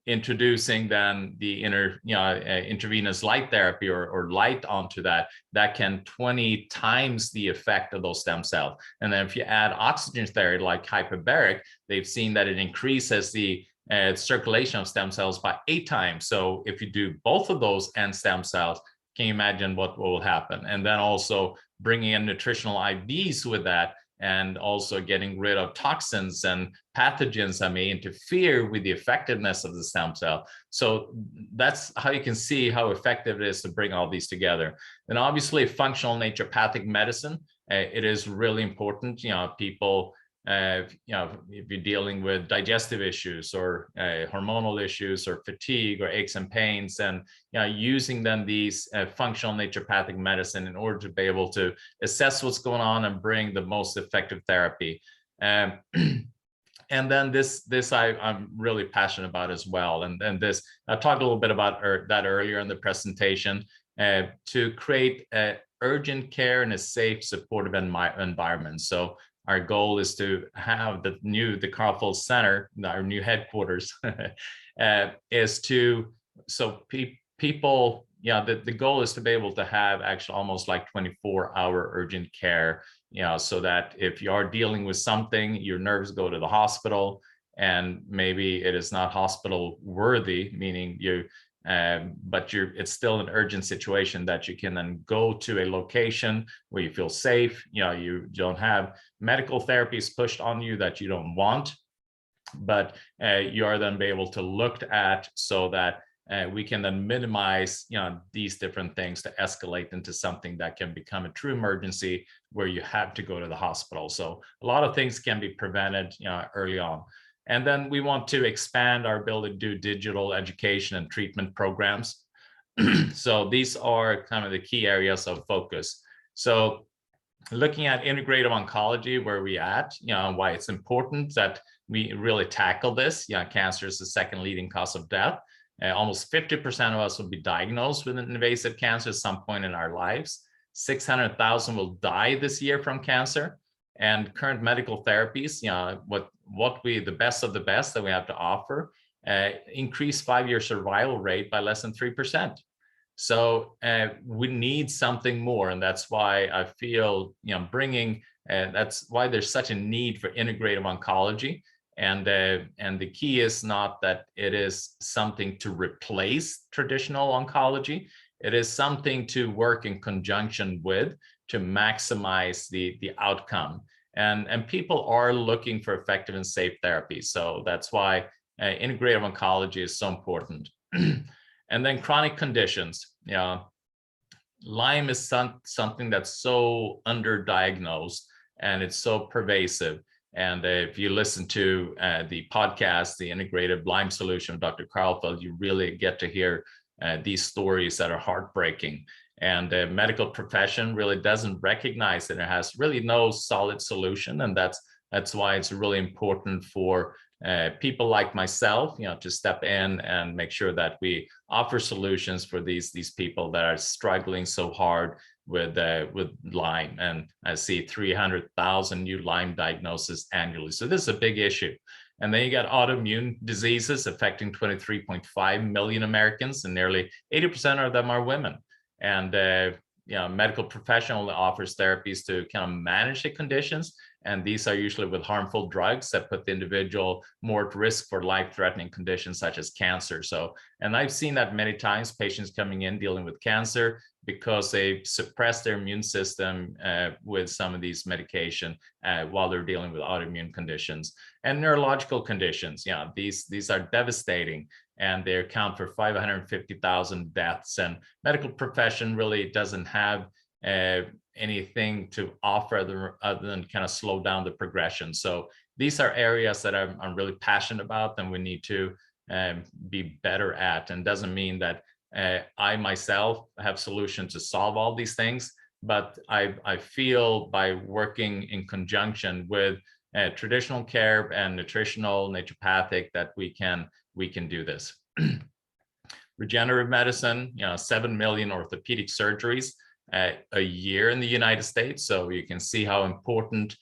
introducing then the intravenous light therapy or light onto that can 20 times the effect of those stem cells. And then if you add oxygen therapy like hyperbaric, they've seen that it increases the circulation of stem cells by 8 times. So if you do both of those and stem cells, can you imagine what will happen? And then also bringing in nutritional IVs with that, and also getting rid of toxins and pathogens that may interfere with the effectiveness of the stem cell. So that's how you can see how effective it is to bring all these together. And obviously functional naturopathic medicine, it is really important. People, if you're dealing with digestive issues or hormonal issues or fatigue or aches and pains, and using then these functional naturopathic medicine in order to be able to assess what's going on and bring the most effective therapy. And then this I'm really passionate about as well. And this, I talked a little bit about that earlier in the presentation, to create urgent care in a safe, supportive environment. So our goal is to have the Karlfeldt Center, our new headquarters, is to, so people, the goal is to be able to have actually almost like 24-hour urgent care, so that if you are dealing with something, your nerves go to the hospital, and maybe it is not hospital worthy, meaning but it's still an urgent situation, that you can then go to a location where you feel safe. You don't have medical therapies pushed on you that you don't want, but you are then be able to look at, so that we can then minimize these different things to escalate into something that can become a true emergency where you have to go to the hospital. So a lot of things can be prevented early on. And then we want to expand our ability to do digital education and treatment programs. So these are kind of the key areas of focus. So looking at integrative oncology, where we at, why it's important that we really tackle this. Cancer is the second leading cause of death. Almost 50% of us will be diagnosed with an invasive cancer at some point in our lives. 600,000 will die this year from cancer. And current medical therapies, the best of the best that we have to offer, increase 5-year survival rate by less than 3%. So we need something more, and that's why I feel that's why there's such a need for integrative oncology. And the key is not that it is something to replace traditional oncology. It is something to work in conjunction with to maximize the outcome. And people are looking for effective and safe therapies. So that's why integrative oncology is so important. And then chronic conditions. Lyme is something that's so underdiagnosed, and it's so pervasive. And if you listen to the podcast, The Integrative Lyme Solution of Dr. Karlfeldt, you really get to hear these stories that are heartbreaking. And the medical profession really doesn't recognize that it has really no solid solution. And that's why it's really important for people like myself, to step in and make sure that we offer solutions for these people that are struggling so hard with Lyme. And I see 300,000 new Lyme diagnoses annually. So this is a big issue. And then you got autoimmune diseases affecting 23.5 million Americans, and nearly 80% of them are women. And medical professional offers therapies to kind of manage the conditions. And these are usually with harmful drugs that put the individual more at risk for life-threatening conditions such as cancer. So, and I've seen that many times, patients coming in dealing with cancer because they suppress their immune system with some of these medication while they're dealing with autoimmune conditions and neurological conditions. These are devastating, and they account for 550,000 deaths. And medical profession really doesn't have anything to offer other than kind of slow down the progression. So these are areas that I'm really passionate about, and we need to be better at. And doesn't mean that I myself have solutions to solve all these things, but I feel by working in conjunction with traditional care and nutritional, naturopathic, that we can do this. Regenerative medicine, 7 million orthopedic surgeries a year in the United States. So you can see how important,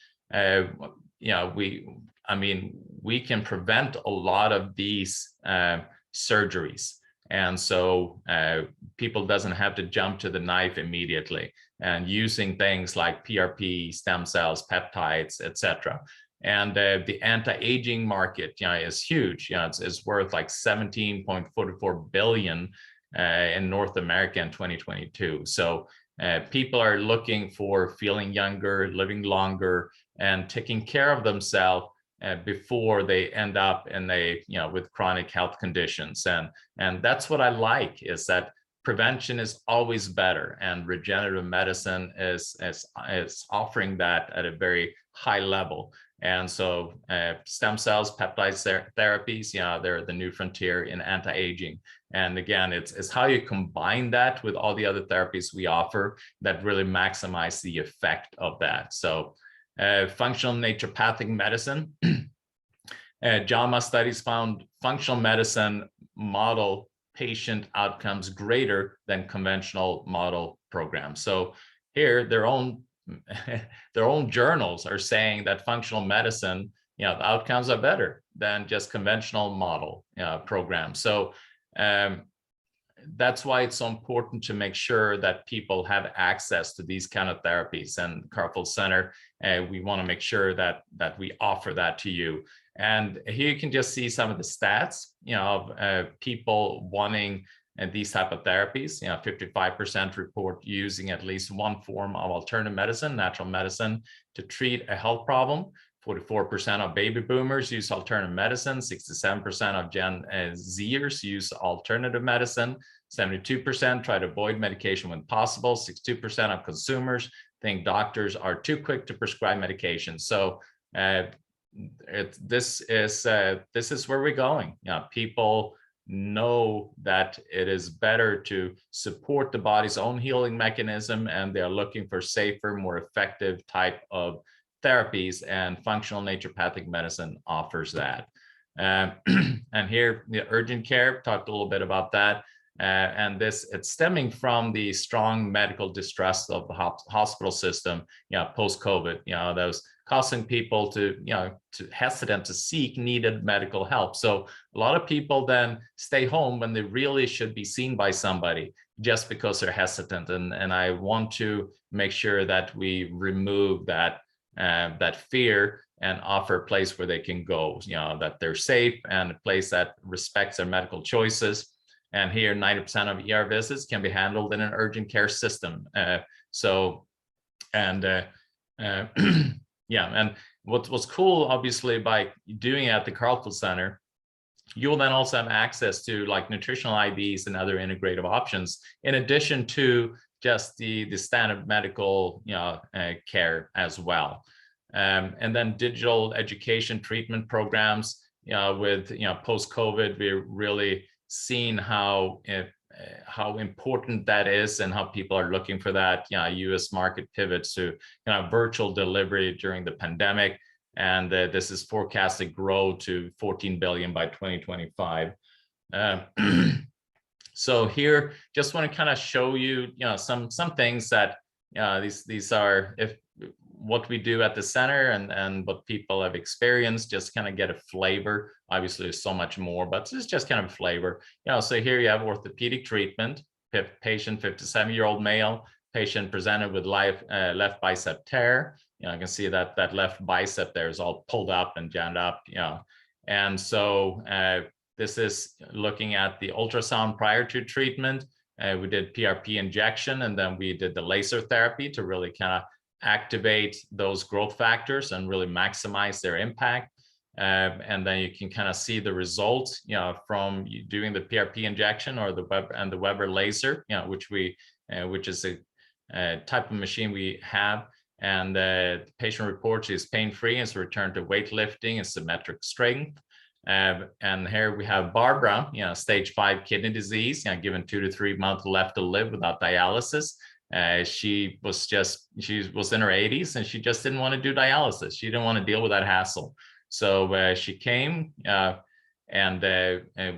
we can prevent a lot of these surgeries. And so people doesn't have to jump to the knife immediately, and using things like PRP, stem cells, peptides, etc. And the anti-aging market, is huge. It's worth like 17.44 billion in North America in 2022. So people are looking for feeling younger, living longer, and taking care of themselves before they end up with chronic health conditions. And that's what I like, is that prevention is always better, and regenerative medicine is offering that at a very high level. And so stem cells, peptide therapies, they're the new frontier in anti-aging. And again, it's how you combine that with all the other therapies we offer that really maximize the effect of that. So functional naturopathic medicine. JAMA studies found functional medicine model patient outcomes greater than conventional model programs. So here, their own journals are saying that functional medicine, the outcomes are better than just conventional model programs. So that's why it's so important to make sure that people have access to these kind of therapies. And Karlfeldt Center, we want to make sure that we offer that to you. And here you can just see some of the stats, of people wanting these type of therapies. 55% report using at least one form of alternative medicine, natural medicine, to treat a health problem. 44% of baby boomers use alternative medicine. 67% of Gen Zers use alternative medicine. 72% try to avoid medication when possible. 62% of consumers think doctors are too quick to prescribe medication. So this is where we're going. People know that it is better to support the body's own healing mechanism, and they're looking for safer, more effective type of therapies, and functional naturopathic medicine offers that. And here, the urgent care, talked a little bit about that. And it's stemming from the strong medical distrust of the hospital system, post-COVID, that was causing people to hesitant to seek needed medical help. So a lot of people then stay home when they really should be seen by somebody just because they're hesitant. And I want to make sure that we remove that fear and offer a place where they can go, that they're safe, and a place that respects their medical choices. And here, 90% of ER visits can be handled in an urgent care system. Yeah, and what's cool, obviously, by doing it at the Karlfeldt Center, you will then also have access to like nutritional IVs and other integrative options, in addition to just the standard medical care as well. And then digital education treatment programs, with post-COVID, we're really seeing how important that is, and how people are looking for that. US market pivots to virtual delivery during the pandemic, and this is forecasted to grow to 14 billion by 2025. So here, just want to kind of show you, some things that these are what we do at the center, and what people have experienced, just kind of get a flavor. Obviously, there's so much more, but it's just kind of a flavor. So here you have orthopedic treatment, patient, 57-year-old male, patient presented with left bicep tear. You can see that left bicep there is all pulled up and jammed up. And so this is looking at the ultrasound prior to treatment. We did PRP injection, and then we did the laser therapy to really kind of activate those growth factors and really maximize their impact. And then you can kind of see the results, from doing the PRP injection or the Weber laser, which is a type of machine we have. And the patient reports is pain-free, and is returned to weightlifting and symmetric strength. And here we have Barbara, stage 5 kidney disease, given 2 to 3 months left to live without dialysis. She was in her 80s, and she just didn't want to do dialysis. She didn't want to deal with that hassle. So she came, and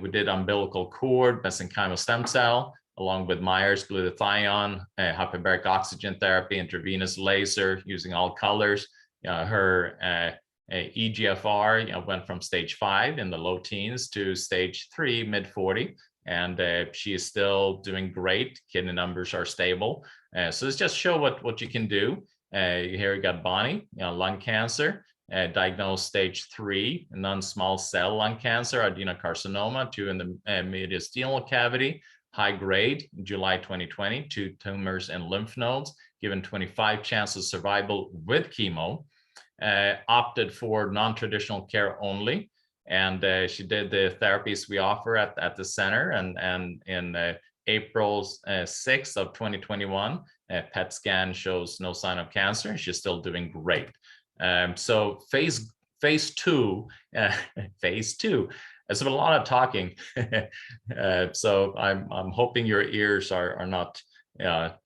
we did umbilical cord, mesenchymal stem cell, along with Myers glutathione, hyperbaric oxygen therapy, intravenous laser using all colors. Her EGFR went from stage 5 in the low teens to stage 3, mid 40. And she is still doing great. Kidney numbers are stable. So let's just show what you can do. Here we got Bonnie, lung cancer, diagnosed stage 3, non-small cell lung cancer, adenocarcinoma, 2 in the mediastinal cavity, high grade, July 2020, 2 tumors and lymph nodes, given 25 chances of survival with chemo, opted for non-traditional care only. And she did the therapies we offer at the center. And in April 6th of 2021, PET scan shows no sign of cancer. She's still doing great. So phase two, it's a lot of talking. So I'm hoping your ears are not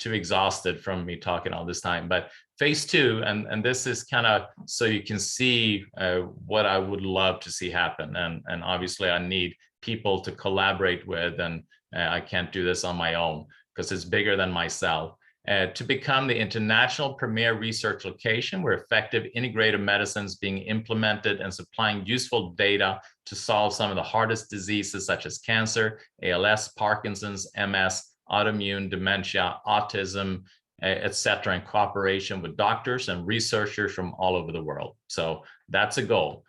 too exhausted from me talking all this time. But phase 2, and this is kind of so you can see what I would love to see happen. And obviously I need people to collaborate with, and I can't do this on my own because it's bigger than myself. To become the international premier research location where effective integrative medicines being implemented and supplying useful data to solve some of the hardest diseases such as cancer, ALS, Parkinson's, MS, autoimmune, dementia, autism, etc., in cooperation with doctors and researchers from all over the world. So that's a goal.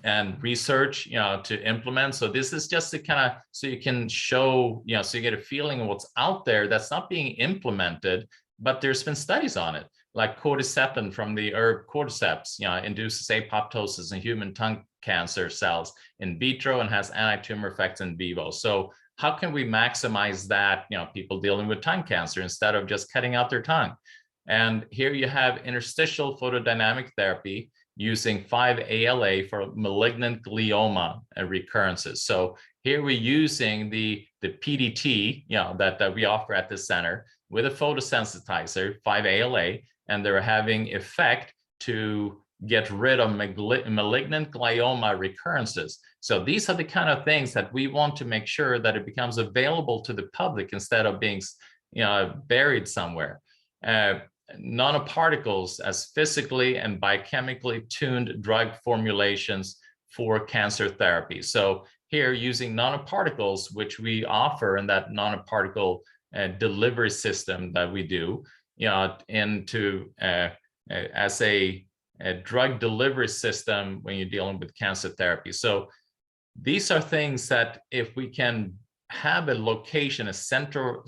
And research, to implement. So this is just to kind of, so you can show, so you get a feeling of what's out there that's not being implemented, but there's been studies on it, like cordyceps from the herb cordyceps, induces apoptosis in human tongue cancer cells in vitro and has anti-tumor effects in vivo. So how can we maximize that, people dealing with tongue cancer instead of just cutting out their tongue? And here you have interstitial photodynamic therapy, using 5-ALA for malignant glioma recurrences. So here we're using the PDT, that we offer at the center with a photosensitizer, 5-ALA, and they're having effect to get rid of malignant glioma recurrences. So these are the kind of things that we want to make sure that it becomes available to the public instead of being buried somewhere. Nanoparticles as physically and biochemically tuned drug formulations for cancer therapy. So here using nanoparticles, which we offer in that nanoparticle delivery system that we do, into as a drug delivery system when you're dealing with cancer therapy. So these are things that if we can have a location, a central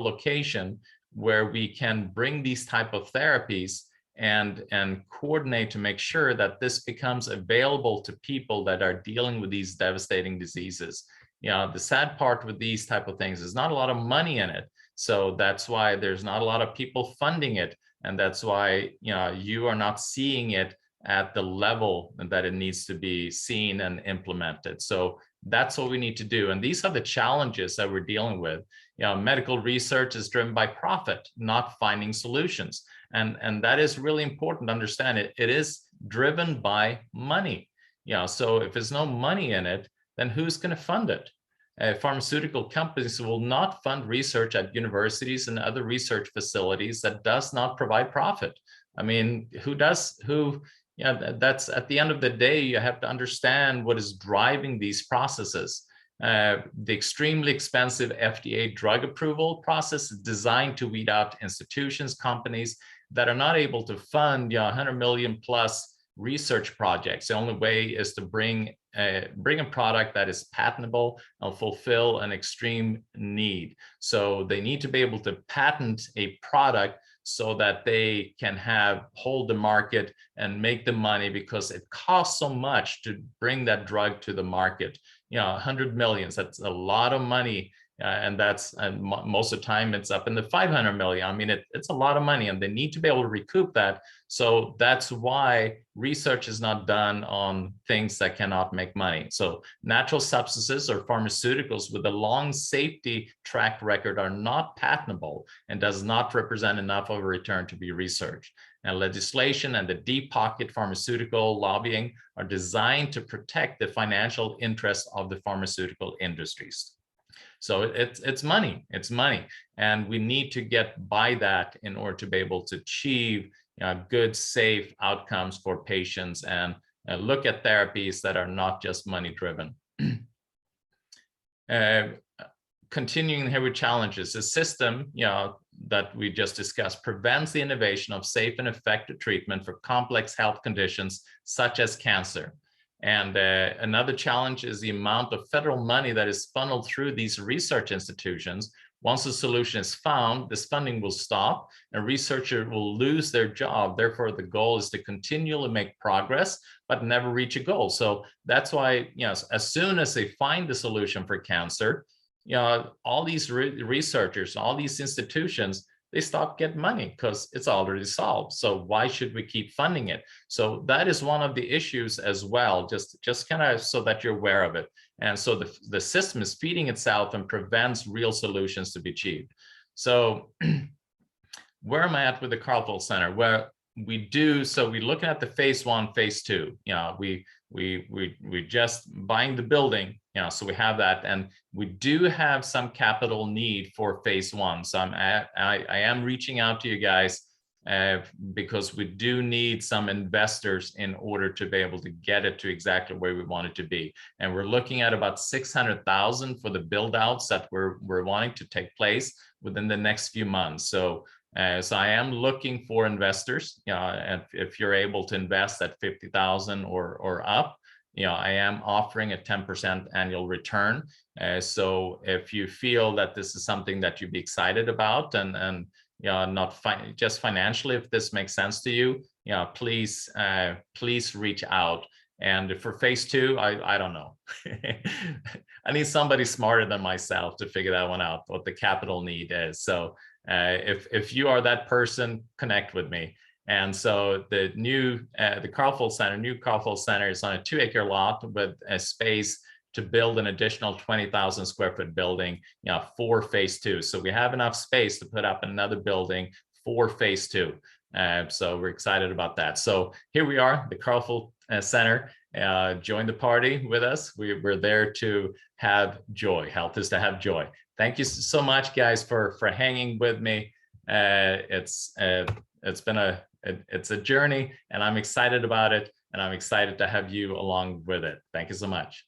location where we can bring these type of therapies and coordinate to make sure that this becomes available to people that are dealing with these devastating diseases. The sad part with these type of things is not a lot of money in it. So that's why there's not a lot of people funding it. And that's why you are not seeing it at the level that it needs to be seen and implemented. So that's what we need to do. And these are the challenges that we're dealing with. Medical research is driven by profit, not finding solutions. And that is really important to understand. It is driven by money. So if there's no money in it, then who's going to fund it? Pharmaceutical companies will not fund research at universities and other research facilities that does not provide profit. I mean, that's at the end of the day, you have to understand what is driving these processes. The extremely expensive FDA drug approval process is designed to weed out institutions, companies that are not able to fund 100 million plus research projects. The only way is to bring a product that is patentable and fulfill an extreme need. So they need to be able to patent a product so that they can hold the market and make the money, because it costs so much to bring that drug to the market. 100 millions, that's a lot of money. And most of the time it's up in the 500 million. I mean, it's a lot of money, and they need to be able to recoup that. So that's why research is not done on things that cannot make money. So natural substances or pharmaceuticals with a long safety track record are not patentable and does not represent enough of a return to be researched. And legislation and the deep pocket pharmaceutical lobbying are designed to protect the financial interests of the pharmaceutical industries. So it's money, and we need to get by that in order to be able to achieve good, safe outcomes for patients and look at therapies that are not just money driven. Continuing here with challenges, the system that we just discussed prevents the innovation of safe and effective treatment for complex health conditions such as cancer. And another challenge is the amount of federal money that is funneled through these research institutions. Once a solution is found, this funding will stop and researchers will lose their job. Therefore, the goal is to continually make progress, but never reach a goal. So that's why, as soon as they find the solution for cancer, all these researchers, all these institutions, they stop getting money because it's already solved. So why should we keep funding it? So that is one of the issues as well, just kind of so that you're aware of it. And so the system is feeding itself and prevents real solutions to be achieved. So where am I at with the Karlfeldt Center? Where we're looking at the phase 1, phase 2. We just buying the building, so we have that, and we do have some capital need for phase 1. So I am reaching out to you guys because we do need some investors in order to be able to get it to exactly where we want it to be. And we're looking at about 600,000 for the build outs that we're wanting to take place within the next few months. So I am looking for investors. And if you're able to invest at 50,000 or up, I am offering a 10% annual return. So if you feel that this is something that you'd be excited about and not just financially, if this makes sense to you, please reach out. And for phase 2, I don't know. I need somebody smarter than myself to figure that one out, what the capital need is. So if you are that person, connect with me. And so the new Karlfeldt Center is on a 2-acre lot with a space to build an additional 20,000 square foot building, for phase 2. So we have enough space to put up another building for phase 2. So we're excited about that. So here we are, the Karlfeldt Center. Join the party with us. We're there to have joy. Health is to have joy. Thank you so much, guys, for hanging with me. It's been a journey, and I'm excited about it, and I'm excited to have you along with it. Thank you so much.